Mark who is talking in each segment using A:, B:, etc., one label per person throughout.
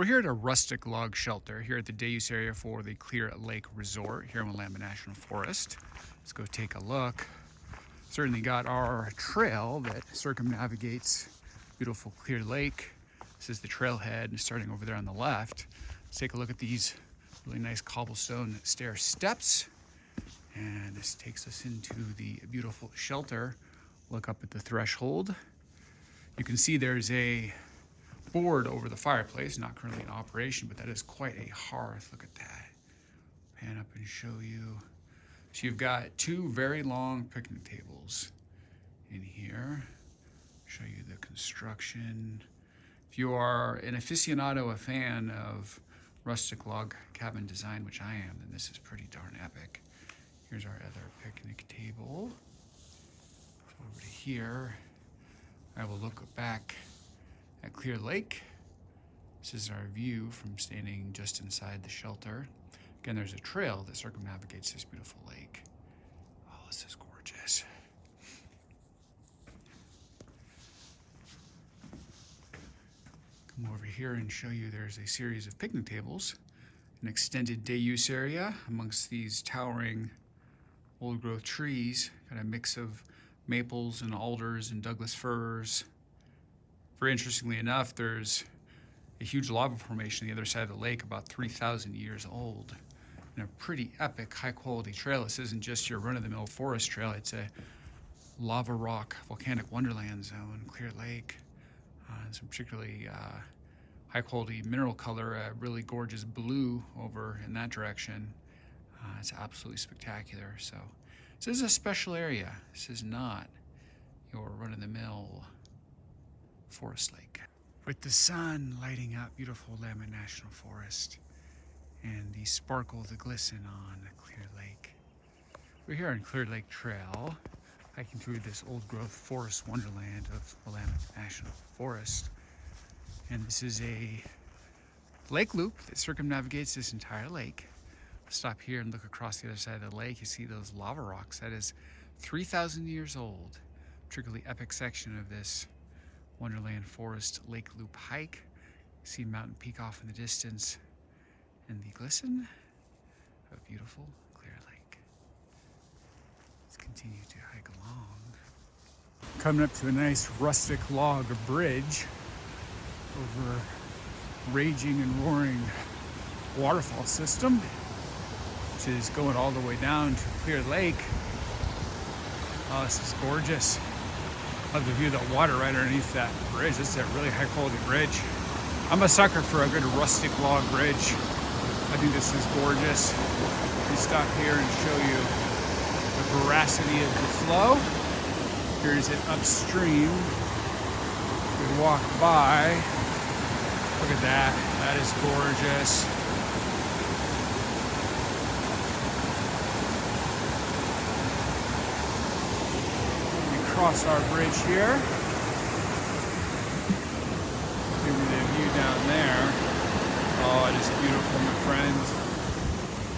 A: We're here at a Rustic Log Shelter here at the day use area for the Clear Lake Resort here in Willamette National Forest. Let's go take a look. Certainly got our trail that circumnavigates beautiful Clear Lake. This is the trailhead starting over there on the left. Let's take a look at these really nice cobblestone stair steps. And this takes us into the beautiful shelter. Look up at the threshold. You can see there's a board over the fireplace, not currently in operation, but that is quite a hearth. Look at that. Pan up and show you. So you've got two very long picnic tables in here. Show you the construction. If you are an aficionado, a fan of rustic log cabin design, which I am, then this is pretty darn epic. Here's our other picnic table. Over to here, I will look back at Clear Lake. This is our view from standing just inside the shelter. Again, there's a trail that circumnavigates this beautiful lake. Oh, this is gorgeous. Come over here and show you there's a series of picnic tables, an extended day use area amongst these towering old growth trees. Got a mix of maples and alders and Douglas firs. Very interestingly enough, there's a huge lava formation on the other side of the lake, about 3,000 years old, and a pretty epic, high-quality trail. This isn't just your run-of-the-mill forest trail. It's a lava rock volcanic wonderland zone, Clear Lake. Some particularly high-quality mineral color, a really gorgeous blue over in that direction. It's absolutely spectacular. So this is a special area. This is not your run-of-the-mill forest lake. With the sun lighting up beautiful Willamette National Forest and the sparkle, the glisten on Clear Lake. We're here on Clear Lake Trail, hiking through this old growth forest wonderland of Willamette National Forest. And this is a lake loop that circumnavigates this entire lake. Stop here and look across the other side of the lake. You see those lava rocks. That is 3,000 years old. Particularly epic section of this Wonderland Forest Lake Loop hike. See Mountain Peak off in the distance and the glisten of beautiful Clear Lake. Let's continue to hike along. Coming up to a nice rustic log bridge over a raging and roaring waterfall system, which is going all the way down to Clear Lake. Oh, this is gorgeous. Love the view of the water right underneath that bridge. This is a really high quality bridge. I'm a sucker for a good rustic log bridge. I think this is gorgeous. We stop here and show you the veracity of the flow. Here's it upstream. We walk by. Look at that. That is gorgeous. Across our bridge here. Give me the view down there. Oh, it is beautiful, my friends.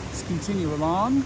A: Let's continue along.